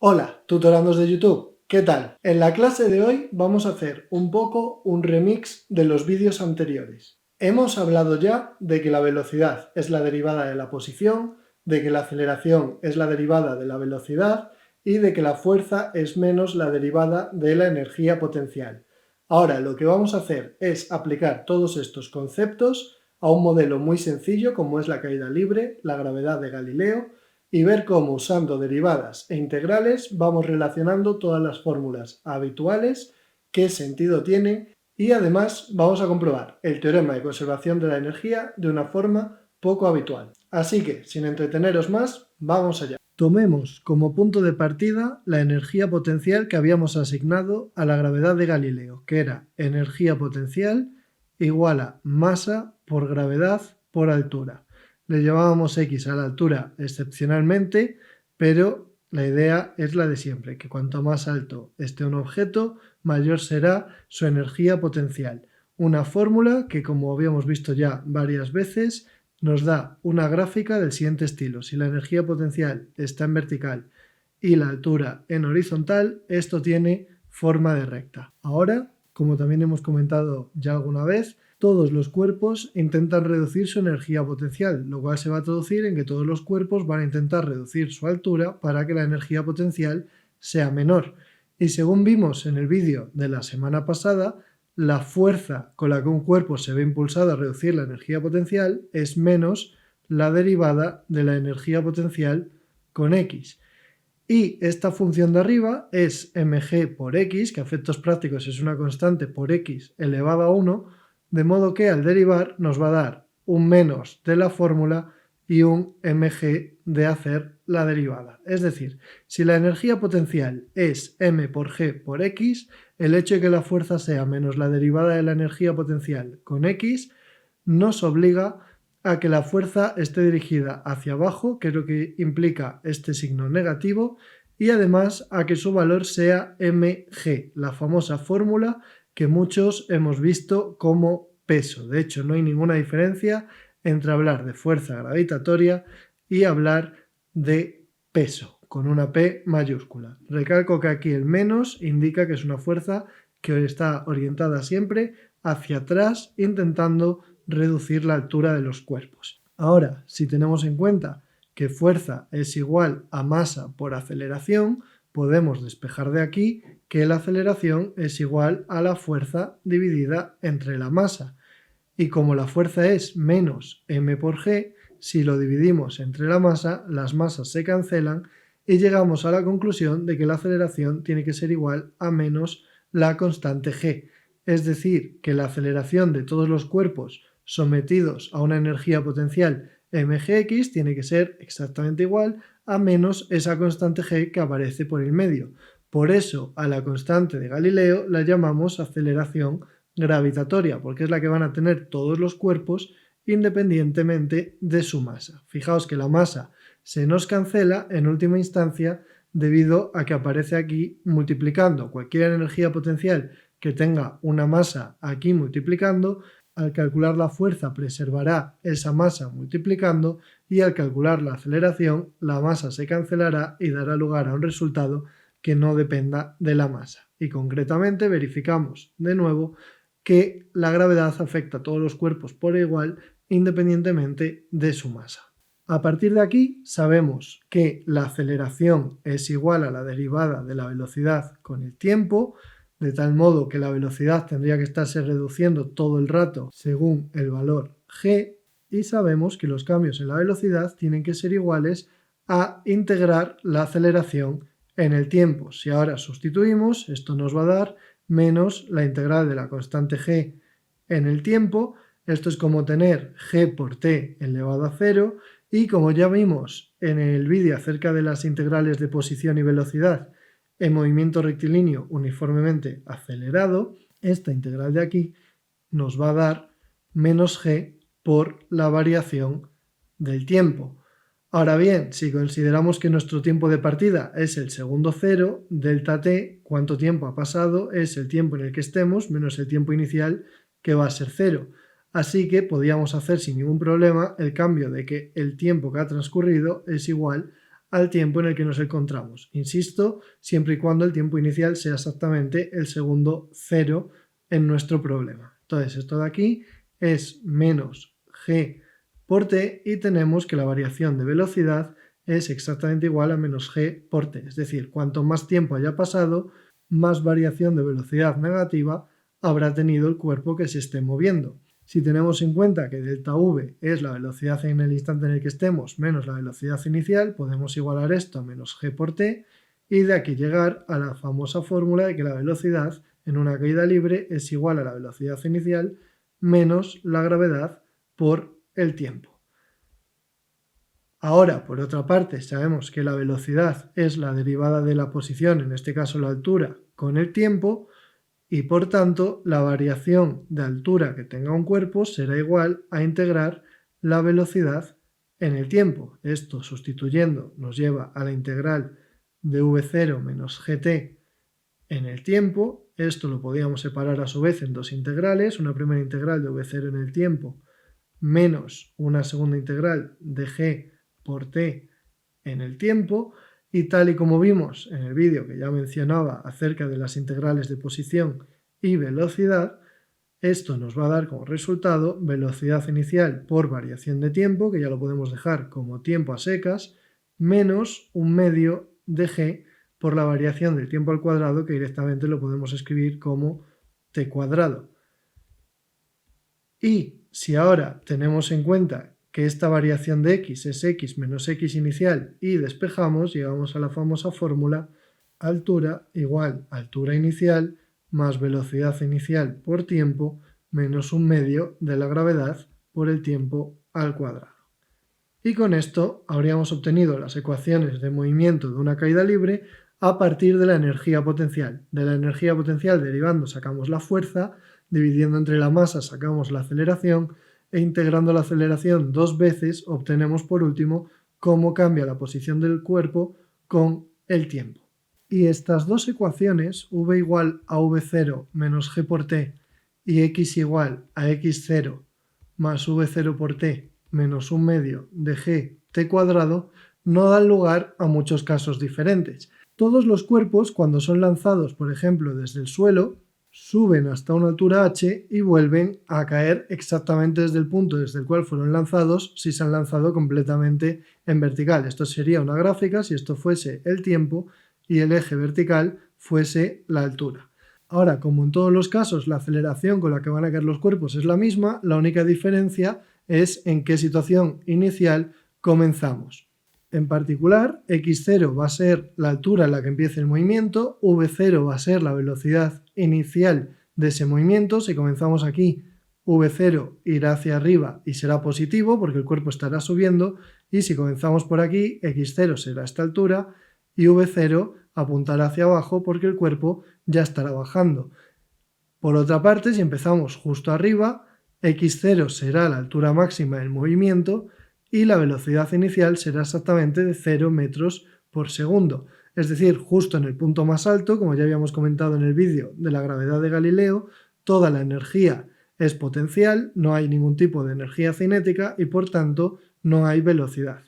Hola, tutorandos de YouTube, ¿qué tal? En la clase de hoy vamos a hacer un poco un remix de los vídeos anteriores. Hemos hablado ya de que la velocidad es la derivada de la posición, de que la aceleración es la derivada de la velocidad y de que la fuerza es menos la derivada de la energía potencial. Ahora lo que vamos a hacer es aplicar todos estos conceptos a un modelo muy sencillo como es la caída libre, la gravedad de Galileo, y ver cómo usando derivadas e integrales vamos relacionando todas las fórmulas habituales, qué sentido tienen y además vamos a comprobar el teorema de conservación de la energía de una forma poco habitual. Así que, sin entreteneros más, vamos allá. Tomemos como punto de partida la energía potencial que habíamos asignado a la gravedad de Galileo, que era energía potencial igual a masa por gravedad por altura. Le llamábamos x a la altura excepcionalmente, pero la idea es la de siempre, que cuanto más alto esté un objeto, mayor será su energía potencial. Una fórmula que, como habíamos visto ya varias veces, nos da una gráfica del siguiente estilo. Si la energía potencial está en vertical y la altura en horizontal, esto tiene forma de recta. Ahora, como también hemos comentado ya alguna vez, todos los cuerpos intentan reducir su energía potencial, lo cual se va a traducir en que todos los cuerpos van a intentar reducir su altura para que la energía potencial sea menor. Y según vimos en el vídeo de la semana pasada, la fuerza con la que un cuerpo se ve impulsado a reducir la energía potencial es menos la derivada de la energía potencial con x. Y esta función de arriba es mg por x, que a efectos prácticos es una constante por x elevado a 1, de modo que al derivar nos va a dar un menos de la fórmula y un mg de hacer la derivada. Es decir, si la energía potencial es m por g por x, el hecho de que la fuerza sea menos la derivada de la energía potencial con x nos obliga a que la fuerza esté dirigida hacia abajo, que es lo que implica este signo negativo, y además a que su valor sea mg, la famosa fórmula que muchos hemos visto como peso. De hecho, no hay ninguna diferencia entre hablar de fuerza gravitatoria y hablar de peso, con una P mayúscula. Recalco que aquí el menos indica que es una fuerza que está orientada siempre hacia atrás, intentando reducir la altura de los cuerpos. Ahora, si tenemos en cuenta que fuerza es igual a masa por aceleración, podemos despejar de aquí que la aceleración es igual a la fuerza dividida entre la masa. Y como la fuerza es menos m por g, si lo dividimos entre la masa, las masas se cancelan y llegamos a la conclusión de que la aceleración tiene que ser igual a menos la constante g. Es decir, que la aceleración de todos los cuerpos sometidos a una energía potencial mgx tiene que ser exactamente igual a menos esa constante g que aparece por el medio. Por eso a la constante de Galileo la llamamos aceleración gravitatoria, porque es la que van a tener todos los cuerpos independientemente de su masa. Fijaos que la masa se nos cancela en última instancia debido a que aparece aquí multiplicando cualquier energía potencial que tenga una masa aquí multiplicando. Al calcular la fuerza preservará esa masa multiplicando y al calcular la aceleración la masa se cancelará y dará lugar a un resultado que no dependa de la masa. Y concretamente verificamos de nuevo que la gravedad afecta a todos los cuerpos por igual independientemente de su masa. A partir de aquí sabemos que la aceleración es igual a la derivada de la velocidad con el tiempo, de tal modo que la velocidad tendría que estarse reduciendo todo el rato según el valor g, y sabemos que los cambios en la velocidad tienen que ser iguales a integrar la aceleración en el tiempo. Si ahora sustituimos, esto nos va a dar menos la integral de la constante g en el tiempo. Esto es como tener g por t elevado a 0, y como ya vimos en el vídeo acerca de las integrales de posición y velocidad en movimiento rectilíneo uniformemente acelerado, esta integral de aquí nos va a dar menos g por la variación del tiempo. Ahora bien, si consideramos que nuestro tiempo de partida es el segundo cero, delta t, cuánto tiempo ha pasado, es el tiempo en el que estemos menos el tiempo inicial, que va a ser 0. Así que podíamos hacer sin ningún problema el cambio de que el tiempo que ha transcurrido es igual al tiempo en el que nos encontramos. Insisto, siempre y cuando el tiempo inicial sea exactamente el segundo cero en nuestro problema. Entonces, esto de aquí es menos g por t y tenemos que la variación de velocidad es exactamente igual a menos g por t. Es decir, cuanto más tiempo haya pasado, más variación de velocidad negativa habrá tenido el cuerpo que se esté moviendo. Si tenemos en cuenta que delta v es la velocidad en el instante en el que estemos menos la velocidad inicial, podemos igualar esto a menos g por t y de aquí llegar a la famosa fórmula de que la velocidad en una caída libre es igual a la velocidad inicial menos la gravedad por el tiempo. Ahora, por otra parte, sabemos que la velocidad es la derivada de la posición, en este caso la altura, con el tiempo, y por tanto la variación de altura que tenga un cuerpo será igual a integrar la velocidad en el tiempo. Esto, sustituyendo, nos lleva a la integral de v0 menos gt en el tiempo. Esto lo podríamos separar a su vez en dos integrales, una primera integral de v0 en el tiempo menos una segunda integral de g por t en el tiempo, y tal y como vimos en el vídeo que ya mencionaba acerca de las integrales de posición y velocidad, esto nos va a dar como resultado velocidad inicial por variación de tiempo, que ya lo podemos dejar como tiempo a secas, menos un medio de g por la variación del tiempo al cuadrado, que directamente lo podemos escribir como t cuadrado. Y si ahora tenemos en cuenta que esta variación de x es x menos x inicial y despejamos, llegamos a la famosa fórmula altura igual a altura inicial más velocidad inicial por tiempo menos un medio de la gravedad por el tiempo al cuadrado. Y con esto habríamos obtenido las ecuaciones de movimiento de una caída libre a partir de la energía potencial. De la energía potencial derivando sacamos la fuerza, dividiendo entre la masa sacamos la aceleración e integrando la aceleración dos veces obtenemos por último cómo cambia la posición del cuerpo con el tiempo. Y estas dos ecuaciones, v igual a v0 menos g por t y x igual a x0 más v0 por t menos un medio de g t cuadrado, no dan lugar a muchos casos diferentes. Todos los cuerpos, cuando son lanzados, por ejemplo, desde el suelo, suben hasta una altura h y vuelven a caer exactamente desde el punto desde el cual fueron lanzados si se han lanzado completamente en vertical. Esto sería una gráfica si esto fuese el tiempo y el eje vertical fuese la altura. Ahora, como en todos los casos la aceleración con la que van a caer los cuerpos es la misma, la única diferencia es en qué situación inicial comenzamos. En particular, x0 va a ser la altura en la que empiece el movimiento, v0 va a ser la velocidad inicial de ese movimiento. Si comenzamos aquí, v0 irá hacia arriba y será positivo porque el cuerpo estará subiendo, y si comenzamos por aquí, x0 será esta altura y v0 apuntará hacia abajo porque el cuerpo ya estará bajando. Por otra parte, si empezamos justo arriba, x0 será la altura máxima del movimiento y la velocidad inicial será exactamente de 0 metros por segundo. Es decir, justo en el punto más alto, como ya habíamos comentado en el vídeo de la gravedad de Galileo, toda la energía es potencial, no hay ningún tipo de energía cinética y por tanto no hay velocidad.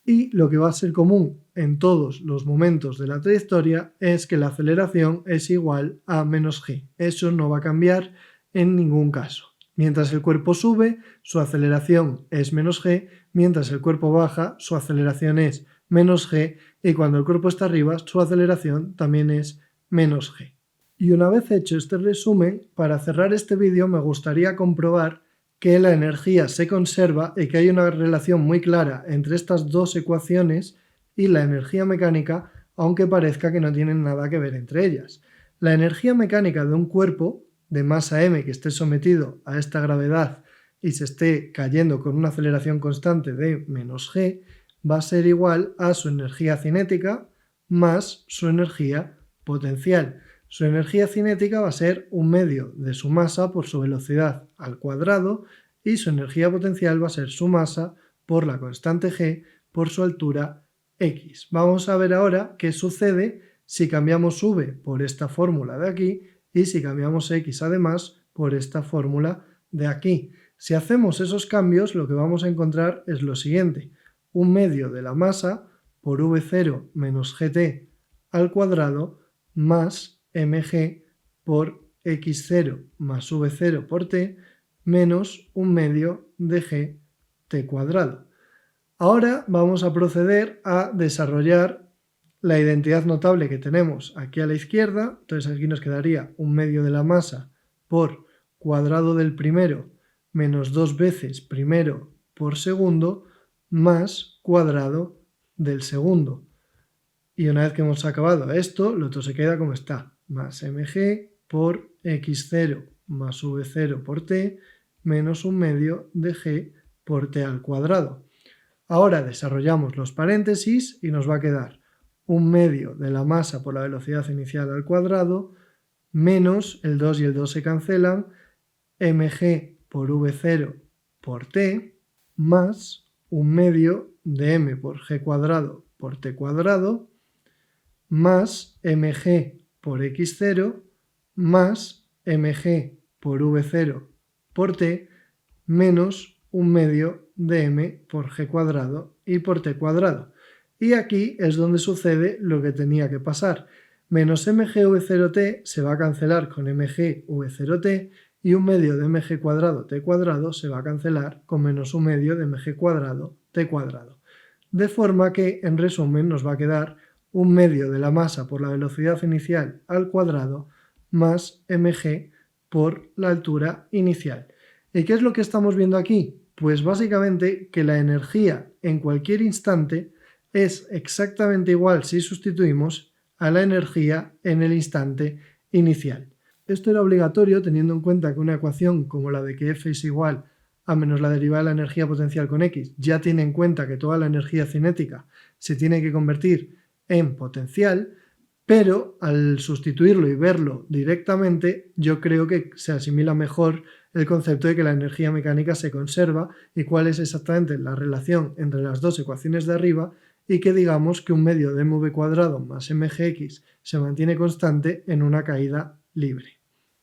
Y lo que va a ser común en todos los momentos de la trayectoria es que la aceleración es igual a menos g. Eso no va a cambiar en ningún caso. Mientras el cuerpo sube, su aceleración es menos g, mientras el cuerpo baja, su aceleración es menos g, y cuando el cuerpo está arriba, su aceleración también es menos g. Y una vez hecho este resumen, para cerrar este vídeo me gustaría comprobar que la energía se conserva y que hay una relación muy clara entre estas dos ecuaciones y la energía mecánica, aunque parezca que no tienen nada que ver entre ellas. La energía mecánica de un cuerpo de masa m que esté sometido a esta gravedad y se esté cayendo con una aceleración constante de menos g, va a ser igual a su energía cinética más su energía potencial. Su energía cinética va a ser un medio de su masa por su velocidad al cuadrado y su energía potencial va a ser su masa por la constante g por su altura x. Vamos a ver ahora qué sucede si cambiamos v por esta fórmula de aquí y si cambiamos x además por esta fórmula de aquí. Si hacemos esos cambios, lo que vamos a encontrar es lo siguiente: un medio de la masa por v0 menos gt al cuadrado más mg por x0 más v0 por t menos 1/2 de g t cuadrado. Ahora vamos a proceder a desarrollar la identidad notable que tenemos aquí a la izquierda. Entonces aquí nos quedaría 1/2 de la masa por cuadrado del primero menos 2 veces primero por segundo más cuadrado del segundo. Y una vez que hemos acabado esto, lo otro se queda como está, más mg por x0 más v0 por t menos 1/2 de g por t al cuadrado. Ahora desarrollamos los paréntesis y nos va a quedar 1/2 de la masa por la velocidad inicial al cuadrado menos el 2 y el 2 se cancelan, mg por v0 por t más 1/2 de m por g cuadrado por t cuadrado más mg por x0 más mg por v0 por t menos 1/2 de m por g cuadrado y por t cuadrado. Y aquí es donde sucede lo que tenía que pasar. Menos mg v0t se va a cancelar con mg v0t y 1/2 de mg cuadrado t cuadrado se va a cancelar con menos 1/2 de mg cuadrado t cuadrado. De forma que, en resumen, nos va a quedar 1/2 de la masa por la velocidad inicial al cuadrado más mg por la altura inicial. ¿Y qué es lo que estamos viendo aquí? Pues básicamente que la energía en cualquier instante es exactamente igual si sustituimos a la energía en el instante inicial. Esto era obligatorio teniendo en cuenta que una ecuación como la de que F es igual a menos la derivada de la energía potencial con X ya tiene en cuenta que toda la energía cinética se tiene que convertir en potencial, pero al sustituirlo y verlo directamente yo creo que se asimila mejor el concepto de que la energía mecánica se conserva y cuál es exactamente la relación entre las dos ecuaciones de arriba y que digamos que 1/2 de mv cuadrado más mgx se mantiene constante en una caída libre.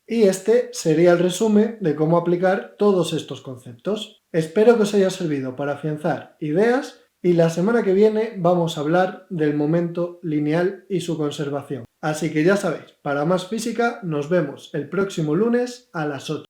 Y este sería el resumen de cómo aplicar todos estos conceptos. Espero que os haya servido para afianzar ideas y la semana que viene vamos a hablar del momento lineal y su conservación. Así que ya sabéis, para más física nos vemos el próximo lunes a las 8.